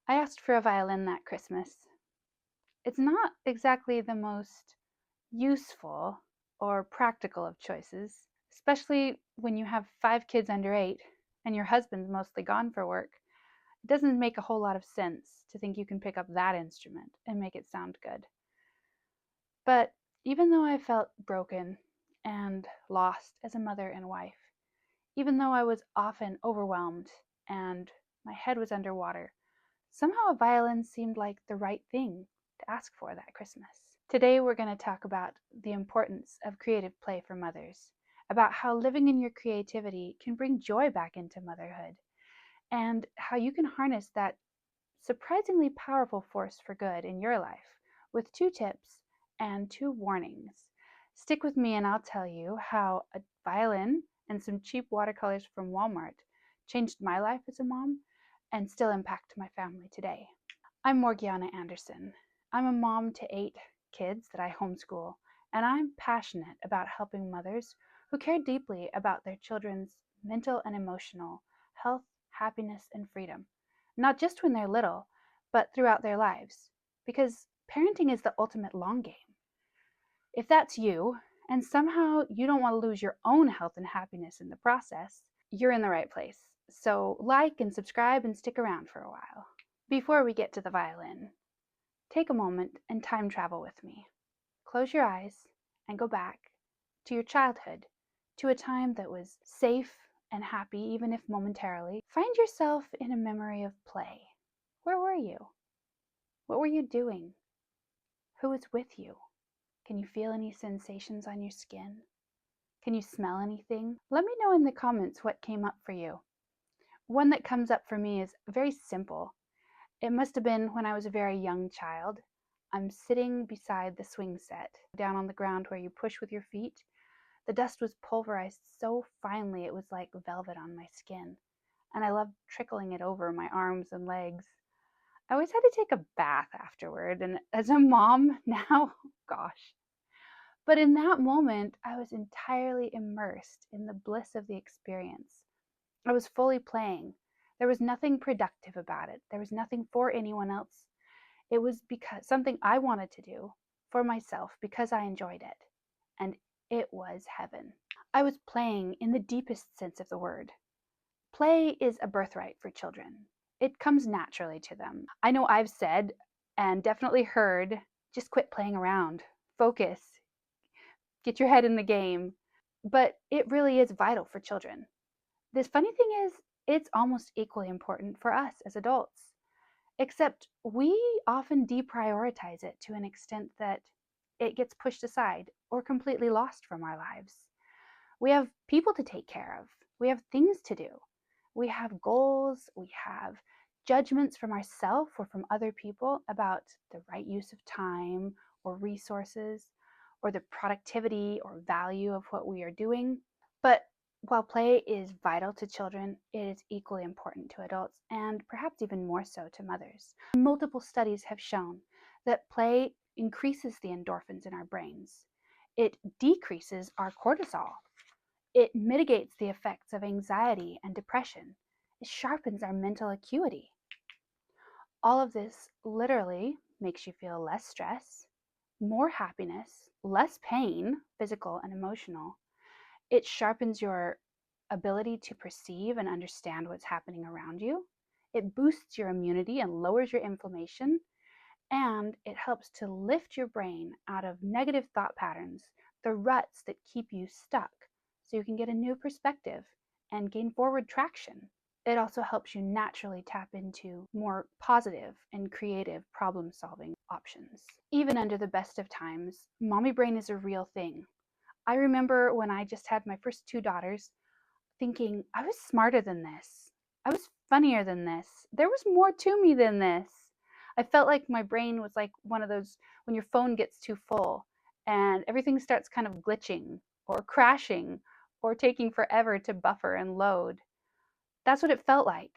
I asked for a violin that Christmas. It's not exactly the most useful or practical of choices, especially when you have 5 kids under 8 and your husband's mostly gone for work. It doesn't make a whole lot of sense to think you can pick up that instrument and make it sound good. But even though I felt broken and lost as a mother and wife, even though I was often overwhelmed and my head was underwater, somehow a violin seemed like the right thing to ask for that Christmas. Today we're going to talk about the importance of creative play for mothers, about how living in your creativity can bring joy back into motherhood, and how you can harness that surprisingly powerful force for good in your life with 2 tips and 2 warnings. Stick with me and I'll tell you how a violin and some cheap watercolors from Walmart changed my life as a mom and still impact my family today. I'm Morgiana Anderson. I'm a mom to 8 kids that I homeschool, and I'm passionate about helping mothers who care deeply about their children's mental and emotional health, happiness, and freedom, not just when they're little, but throughout their lives, because parenting is the ultimate long game. If that's you, and somehow you don't want to lose your own health and happiness in the process, you're in the right place. So like and subscribe and stick around for a while. Before we get to the violin, take a moment and time travel with me. Close your eyes and go back to your childhood, to a time that was safe and happy, even if momentarily. Find yourself in a memory of play. Where were you? What were you doing? Who was with you? Can you feel any sensations on your skin? Can you smell anything? Let me know in the comments what came up for you. One that comes up for me is very simple. It must have been when I was a very young child. I'm sitting beside the swing set, down on the ground where you push with your feet. The dust was pulverized so finely it was like velvet on my skin, and I loved trickling it over my arms and legs. I always had to take a bath afterward, and as a mom now, gosh. But in that moment, I was entirely immersed in the bliss of the experience. I was fully playing. There was nothing productive about it. There was nothing for anyone else. It was because something I wanted to do for myself because I enjoyed it. And it was heaven. I was playing in the deepest sense of the word. Play is a birthright for children. It comes naturally to them. I know I've said and definitely heard, just quit playing around. Focus. Get your head in the game. But it really is vital for children. The funny thing is, it's almost equally important for us as adults. Except we often deprioritize it to an extent that it gets pushed aside or completely lost from our lives. We have people to take care of. We have things to do. We have goals. We have judgments from ourselves or from other people about the right use of time or resources or the productivity or value of what we are doing. But while play is vital to children, it is equally important to adults and perhaps even more so to mothers. Multiple studies have shown that play increases the endorphins in our brains. It decreases our cortisol. It mitigates the effects of anxiety and depression. It sharpens our mental acuity. All of this literally makes you feel less stress, more happiness, less pain, physical and emotional. It sharpens your ability to perceive and understand what's happening around you. It boosts your immunity and lowers your inflammation. And it helps to lift your brain out of negative thought patterns, the ruts that keep you stuck, so you can get a new perspective and gain forward traction. It also helps you naturally tap into more positive and creative problem-solving options. Even under the best of times, mommy brain is a real thing. I remember when I just had my first 2 daughters thinking, I was smarter than this. I was funnier than this. There was more to me than this. I felt like my brain was like one of those when your phone gets too full and everything starts kind of glitching or crashing or taking forever to buffer and load. That's what it felt like.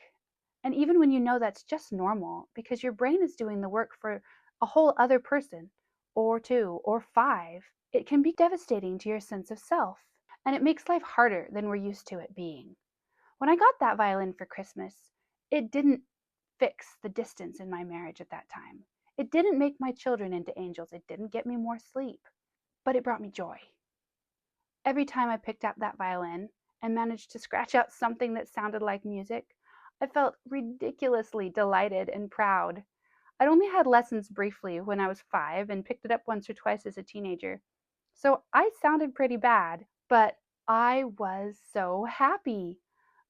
And even when you know that's just normal because your brain is doing the work for a whole other person or 2 or 5, it can be devastating to your sense of self. And it makes life harder than we're used to it being. When I got that violin for Christmas, it didn't fix the distance in my marriage at that time. It didn't make my children into angels. It didn't get me more sleep, but it brought me joy. Every time I picked up that violin and managed to scratch out something that sounded like music, I felt ridiculously delighted and proud. I'd only had lessons briefly when I was 5 and picked it up once or twice as a teenager. So I sounded pretty bad, but I was so happy.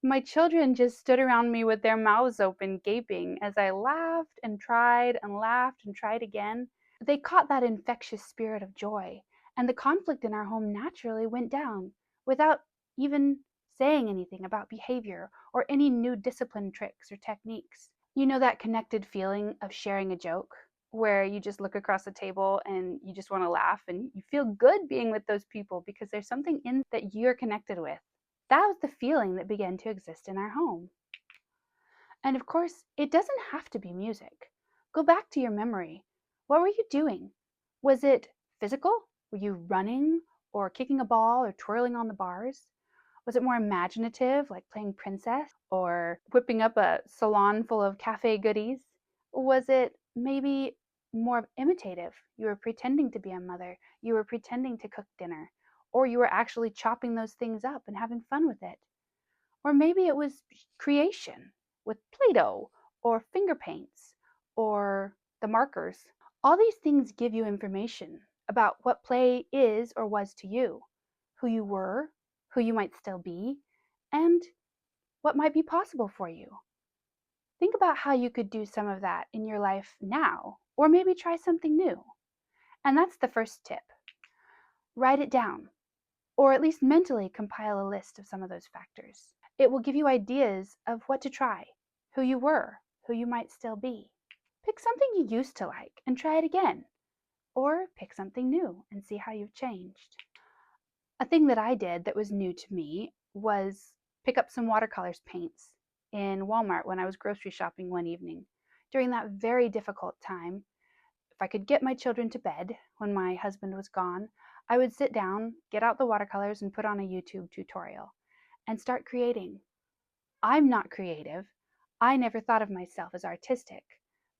My children just stood around me with their mouths open, gaping, as I laughed and laughed and tried again. They caught that infectious spirit of joy, and the conflict in our home naturally went down without even saying anything about behavior or any new discipline tricks or techniques. You know that connected feeling of sharing a joke where you just look across the table and you just want to laugh and you feel good being with those people because there's something in that you're connected with. That was the feeling that began to exist in our home. And of course, it doesn't have to be music. Go back to your memory. What were you doing? Was it physical? Were you running or kicking a ball or twirling on the bars? Was it more imaginative, like playing princess or whipping up a salon full of cafe goodies? Was it maybe more imitative? You were pretending to be a mother, you were pretending to cook dinner, or you were actually chopping those things up and having fun with it. Or maybe it was creation with Play Doh or finger paints or the markers. All these things give you information about what play is or was to you, who you were, who you might still be, and what might be possible for you. Think about how you could do some of that in your life now, or maybe try something new. And that's the first tip. Write it down, or at least mentally compile a list of some of those factors. It will give you ideas of what to try, who you were, who you might still be. Pick something you used to like and try it again, or pick something new and see how you've changed. A thing that I did that was new to me was pick up some watercolors paints in Walmart when I was grocery shopping one evening. During that very difficult time, if I could get my children to bed when my husband was gone, I would sit down, get out the watercolors, and put on a YouTube tutorial and start creating. I'm not creative. I never thought of myself as artistic,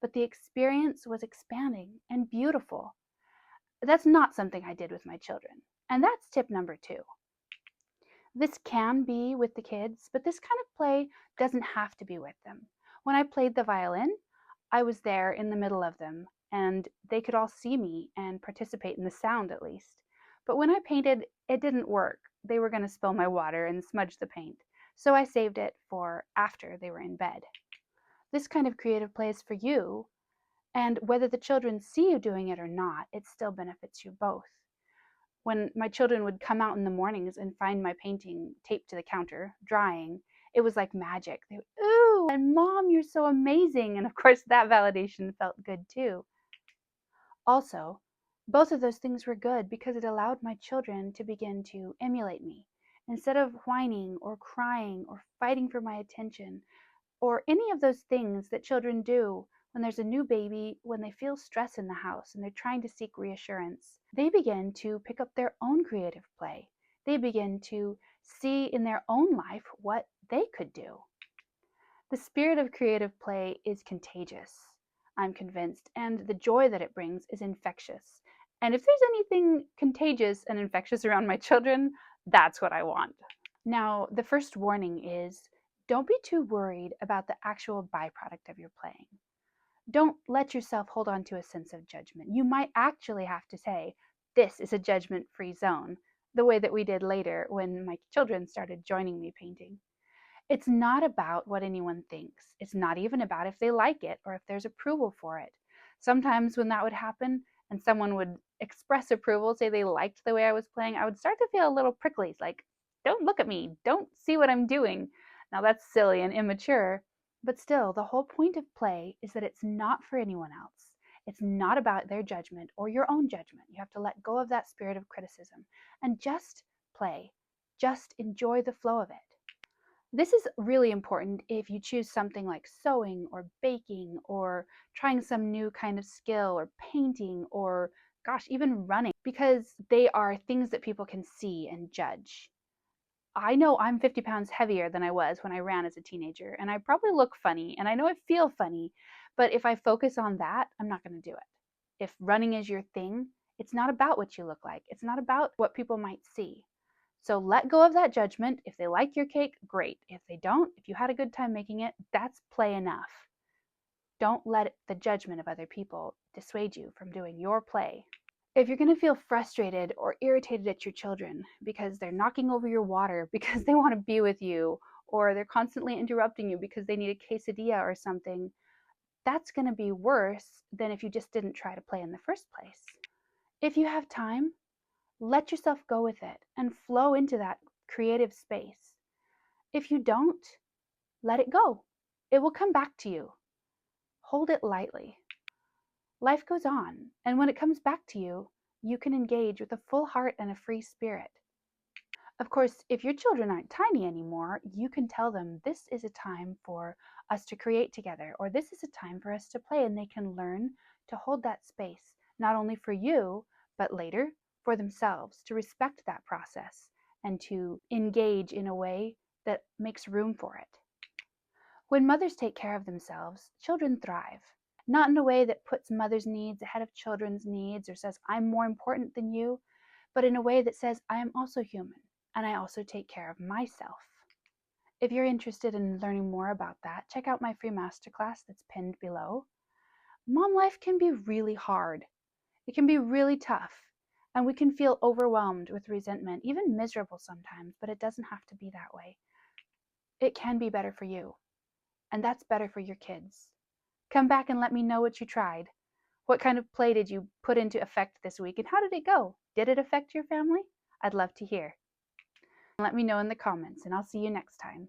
but the experience was expanding and beautiful. That's not something I did with my children. And that's tip number 2. This can be with the kids, but this kind of play doesn't have to be with them. When I played the violin, I was there in the middle of them, and they could all see me and participate in the sound at least. But when I painted, it didn't work. They were going to spill my water and smudge the paint, so I saved it for after they were in bed. This kind of creative play is for you, and whether the children see you doing it or not, it still benefits you both. When my children would come out in the mornings and find my painting taped to the counter, drying, it was like magic. They would, ooh, and Mom, you're so amazing. And of course, that validation felt good too. Also, both of those things were good because it allowed my children to begin to emulate me. Instead of whining or crying or fighting for my attention, or any of those things that children do when there's a new baby, when they feel stress in the house and they're trying to seek reassurance, they begin to pick up their own creative play. They begin to see in their own life what they could do. The spirit of creative play is contagious, I'm convinced, and the joy that it brings is infectious. And if there's anything contagious and infectious around my children, that's what I want. Now, the first warning is don't be too worried about the actual byproduct of your playing. Don't let yourself hold on to a sense of judgment. You might actually have to say, this is a judgment-free zone, the way that we did later when my children started joining me painting. It's not about what anyone thinks. It's not even about if they like it or if there's approval for it. Sometimes when that would happen and someone would express approval, say they liked the way I was playing, I would start to feel a little prickly, like, don't look at me, don't see what I'm doing. Now that's silly and immature, but still, the whole point of play is that it's not for anyone else. It's not about their judgment or your own judgment. You have to let go of that spirit of criticism and just play. Just enjoy the flow of it. This is really important if you choose something like sewing or baking or trying some new kind of skill or painting or, gosh, even running, because they are things that people can see and judge. I know I'm 50 pounds heavier than I was when I ran as a teenager, and I probably look funny, and I know I feel funny, but if I focus on that, I'm not going to do it. If running is your thing, it's not about what you look like. It's not about what people might see. So let go of that judgment. If they like your cake, great. If they don't, if you had a good time making it, that's play enough. Don't let the judgment of other people dissuade you from doing your play. If you're going to feel frustrated or irritated at your children because they're knocking over your water because they want to be with you, or they're constantly interrupting you because they need a quesadilla or something, that's going to be worse than if you just didn't try to play in the first place. If you have time, let yourself go with it and flow into that creative space. If you don't, let it go. It will come back to you. Hold it lightly. Life goes on, and when it comes back to you, you can engage with a full heart and a free spirit. Of course, if your children aren't tiny anymore, you can tell them this is a time for us to create together, or this is a time for us to play, and they can learn to hold that space, not only for you, but later for themselves, to respect that process and to engage in a way that makes room for it. When mothers take care of themselves, children thrive. Not in a way that puts mothers' needs ahead of children's needs or says, I'm more important than you, but in a way that says, I am also human and I also take care of myself. If you're interested in learning more about that, check out my free masterclass that's pinned below. Mom life can be really hard. It can be really tough, and we can feel overwhelmed with resentment, even miserable sometimes, but it doesn't have to be that way. It can be better for you, and that's better for your kids. Come back and let me know what you tried. What kind of play did you put into effect this week, and how did it go? Did it affect your family? I'd love to hear. Let me know in the comments, and I'll see you next time.